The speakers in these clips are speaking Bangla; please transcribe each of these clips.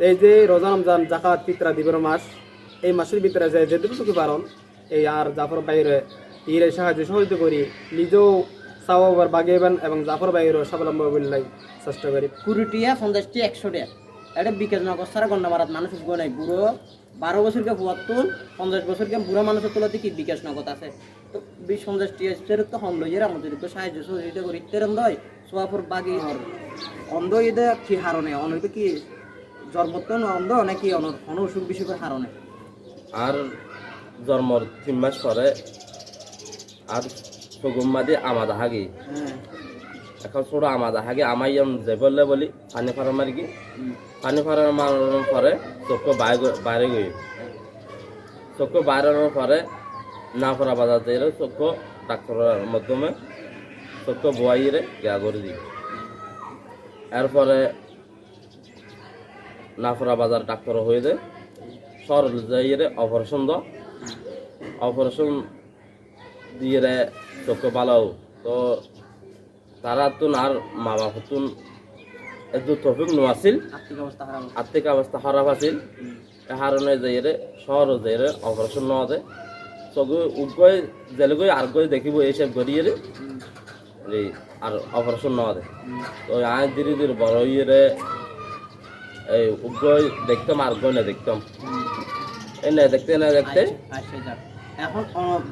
এই যে রোজা রমজান জাকাত ফিতরা দিবের মাস, এই মাসের ভিতরে যে যেটুকু পারন এই আর জাফর বাইরে ইরে সাহায্য সহযোগিতা করি, নিজেও সাওয়াবার বাগিয়েবেন এবং জাফর বাইরেও স্বাবলম্বী বললাই চেষ্টা করি। 20 টিয়া 50 টিয়া 100 টিয়া এটা বিকাশ নগর সারা গন্ডা মারাত মানুষ গো নাই বুড়ো 12 বছরকে ফুয়াত্তর 50 বছরকে বুড়া মানুষের তুলতে কি বিকাশ নগদ আছে। তো 20-50 টিয়া তো হম লইয়ের আমাদের তো সাহায্য সহযোগিতা করি তেরম দয় সোয়াফর বাগি হর অন্ধ ইদে কি হারণে অনইত কি জন্মত্তন অন্ধ নাকি অন অসুখ বিসুখের হারণে আর জন্মর 3 মাস পরে আর সগুম্মাদি আমাদা হাগি এখন ছোট আমাদা হাগে আমাইম যে বললে বলি পানি ফারা মারি কি পানি ফারা মারানোর পরে চোখ বাইরে গই চোখ বাইরানোর পরে না ফরা বাজার দিয়ে চোখ ডাক্তারের মাধ্যমে চোখ বোয়াইরে গা করে দিই। এরপরে নাফরা বাজার ডাক্তার হয়ে যায় সরল যাইরে অপারেশন অপারেশন দিয়ে চোখ ভালো তো তারা তুন আর মা বাপ তুন একটু তফিক নোয়াছিল আর্থিক অবস্থা খারাপ আছিল এ কারণে যাইরে শহর যাইরে অপারেশন নেওয়া দেয় চোখে উগয় জেলগই আর গই দেখিব এইসব গড়িয়ে আর অপারেশন নেওয়া দেয় তো আয় ধীরে ধীরে বড় ইয়ে এই উগয় দেখতাম আর গই না দেখতাম এই না দেখতে না দেখতে এখন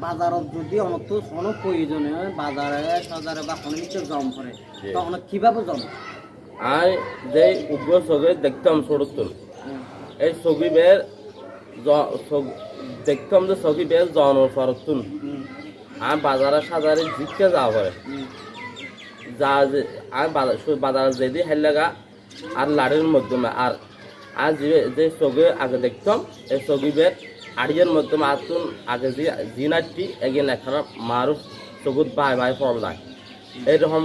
বাজারত যদি অনেক অনেক প্রয়োজনে বাজারে সাজারে বা কোনো কিছু জম করে তখন কিভাবে জম আয় যে উগয় চোখে দেখতাম ছোট এই ছবি বের দেখতাম যে ছবি বের জনের ফরতুন আর বাজারে সাজারে জিতকে যাওয়া করে যা আর বাজার যেদি হেললেগা আর লাড়ির মাধ্যমে আর আর যে ছবি আগে দেখতাম এই ছবি বের আড়িয়ের মাধ্যমে আতুন আগে যে জিনাটি এগিয়ে এখানে মারুফ চকুত বাই ফল নাই এইরকম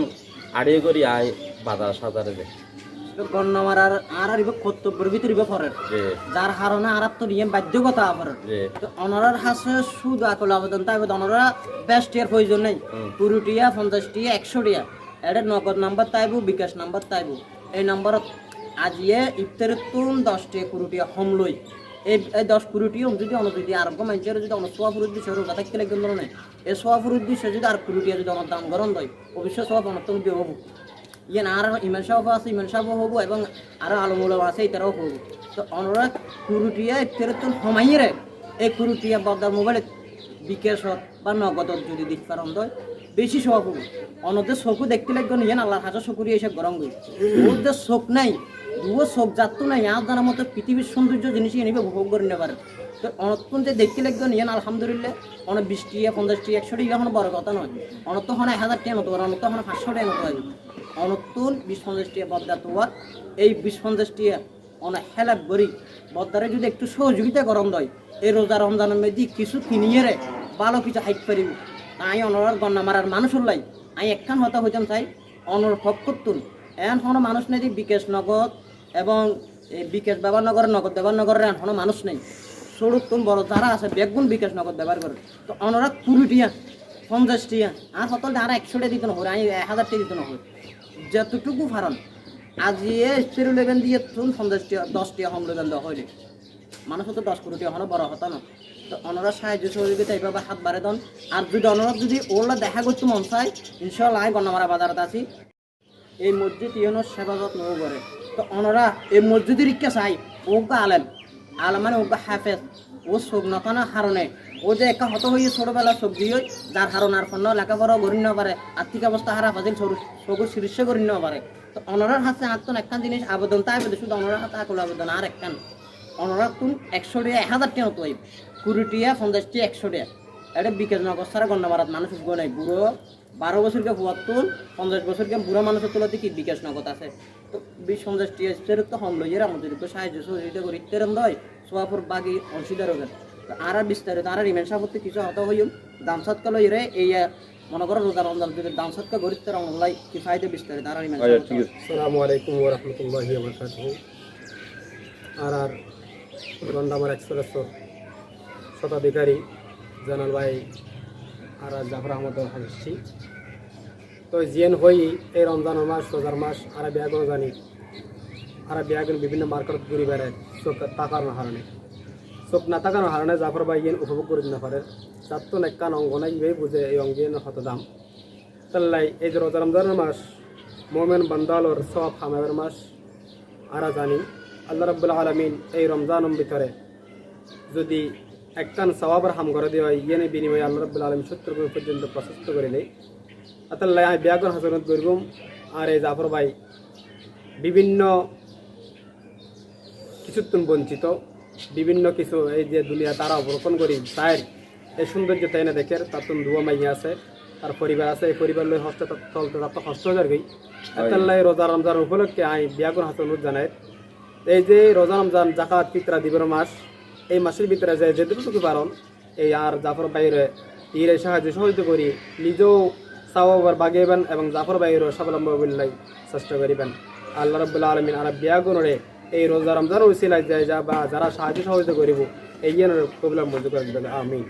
আড়িয়ে করি আয় বাজার সাজারে যে গণ্য মারার আর কর্তব্যের ভিতরে পড়ে যার কারণে আর তো নিয়ে বাধ্যকতা পড়ে তো অনারার হাসে সুদ আকল আবেদন তাই অনারা বেস্ট এর প্রয়োজন নেই 20 টিয়া 50 টিয়া 100 টিয়া এটা নগদ নাম্বার তাইব বিকাশ নাম্বার তাইব এই নাম্বার আজিয়ে ইফতার তুন 10 টিয়া 20 টিয়া হম লই এই 10-20 টিয়া যদি যদি আর মানুষের যদি সোয়াফুর দিশে রোগা থাকতে লাগবে না এই সোয়াফুর দিশে যদি আর 20 টিয়া যদি আমার দাম গরম দেয় অবশ্যই সোয়াফ অনর্থন দিয়ে হবো ইয়ে আর ইমান সাহেব আছে ইমান সাহেব হবো এবং আরো আলমুল আছে এটারাও হবো তো অনুরাগ 20 টিয়া ইফতার তুন হমাইয়ে এই 20 টিয়া বদার মোবাইলে বিকাশ বা নগদ যদি দিতে পারন দেয় বেশি সোয়াব হবো অনদের চোখও দেখতে লাগবে নিয়ে আল্লাহর হাজার চকুরি এসব গরম গই ওদের চোখ নাই দুও চোখ যাত্র নাই আর জানার মতো পৃথিবীর সৌন্দর্য জিনিস নিবে উপভোগ করে নিতে পারে তো অনতক্ষণ যে দেখতে লাগবে নিয়ে আলহামদুলিল্লাহ অনেক 20 টিয়া 50 টিয়া 100 টিয়া কোনো বড় কথা নয় অনত হয় 1000 টিয়া নতো অনত হয় 500 টিয়া নতো অনতুন 20-50 টিয়া বদ্দা তোয়ার এই 20-50 টিয়া অনেক হেলাক বরি বদ্দারে যদি একটু সহযোগিতা গরম দেয় এই রোজা রমজানের মধ্যে কিছু কিনিয়ে রে ভালো কিছু হাইট পারিব তাই অনরার গন্না মারার মানুষ হলাই আমি একখান হতা হইতাম চাই অনর ফক্কতুন এন কোনো মানুষ নেই বিকাশ নগদ এবং বিকাশ ব্যবহার নগর নগদ ব্যবহার নগরের এন কোনো মানুষ নেই সড়ক তুম বড় যারা আছে বেগুন বিকাশ নগদ ব্যবহার করে তো অনরা 20 টিয়া 50 টিয়া আর হতল আর 100 টিয়া দিতে না হয় আমি 1000 টিয়া দিতে না হয় যতটুকু ফারান আজিয়ে স্পিরু লেভেন দিয়ে তুন 50 টিয়া 10 টিয়া হোম লেভেন দেওয়া হইলে মানুষ তো 10 টিয়া হলো বড় হতা না তো অনরা সাহায্য সহযোগিতা এইভাবে হাত বাড়ে দেন আর যদি অনরা যদি ওলা দেখা করতে মন চায় ইনশাল্লাহ গন্নামারা বাজারত আছি এই মসজিদ ইহনের সেবা যত্ন করে তো অনরা এই মসজিদের ইচ্ছা চাই ওগা আলেম মানে ওগা হাফেজ ও চোখ নকানো হারণে ও যে একা হত হয়ে ছোটবেলা চোখ দিয়ে যার হারণ আর ফন্য লেখাপড়াও করি না পারে আর্থিক অবস্থা হারা ফাজিল চোখের শীর্ষ করি না পারে তো অনরার হাতে আত্মন একখান জিনিস আবেদন তাই বলে শুধু অনরার হাতে আকল আবেদন আর একখান অনরা তুন 100 টিয়া 1000 টিয়া নতো 20 টিয়া 50 টিয়া 100 টিয়া এটা বিকাশ নগর সারা গন্ডা মারাত মানুষ গো নাই বুড়ো 12 বছরকে ফুয়াত্তর 50 বছরকে বুড়া মানুষের তুলতে কি বিকাশ নগদ আছে তো 20-50 টিয়া ফেরত তো হম লইয়ের আমাদের তো সাহায্য সহযোগিতা করি তেরম দয় সোয়াফুর বাগি অংশীদার হবে আর বিস্তারিত আর রিমেন সাপত্তি কিছু হতা হইম দাম সৎকা লইরে এই মনে করো রোজা রমজান যদি দাম সৎকা গরিব তার অনলাই কি ফায়দা বিস্তারিত আর রিমেন আসসালামু আলাইকুম ওয়া রাহমাতুল্লাহি ওয়া বারাকাতুহু আর গন্ডামার এক্সপ্রেসর শতাধিকারী জানাল ভাই আর জাফর আহমদ হাসছি তো জিয়ান হই এই রমজানের মাস রোজার মাস আর ব্যাগও জানি আর বিয়াগুন বিভিন্ন মার্কেট ঘুরি বেড়ায় চোখ তাকানোর হারণে চোখ না তাকানোর হারণে জাফর ভাই ইয়েন উপভোগ করে না পারে যার তো নেকান অঙ্গ নাই ইবে বুঝে এই অঙ্গের হত দাম তাল্লাই এই যে রোজা রমজানের মাস মোমেন বান্দালোর সব হামের মাস আরা জানি আল্লাহ রাব্বুল আলামিন এই রমজানের ভিতরে যদি একখান সওয়াবের হাম করে দেওয়া ইয়েনে বিনিময়ে আল্লাহ রাব্বুল আলামিন 70 পর্যন্ত প্রশস্ত করে দেয় আতাল্লাই আমি বিয়াগর হাসনাত করবম আর এই জাফর ভাই বিভিন্ন কিছুত্তন বঞ্চিত বিভিন্ন কিছু এই যে দুনিয়া তারা অবলোকন করি তাই এই সৌন্দর্য তাই না দেখে তার তো দুয়া মাইয়া আছে তার পরিবার আছে এই পরিবার লই হস্তে চলতে তার তো হস্ত হাজার গই আতাল্লাই রোজা রমজান উপলক্ষে আমি বিয়াগর হাসনাত জানাই এই যে রোজা রমজান জাকাত ফিতরা দিবের মাস এই মাসের ভিতরে যে যেটুকু পারন এই আর জাফর বাইরে ইরে সাহায্য সহযোগিতা করি নিজেও সাওয়াবার বাগিয়েবেন এবং জাফর বাইরেও স্বাবলম্বী হইলাই চেষ্টা করিবেন আল্লাহ রাব্বুল আলামিন আর বিয়াগুনরে এই রোজা রমজান উসিলায় যায় যা বা যারা সাহায্য সহযোগিতা করিব এই কবিলা মঞ্জুর করে দিবেন আমিন।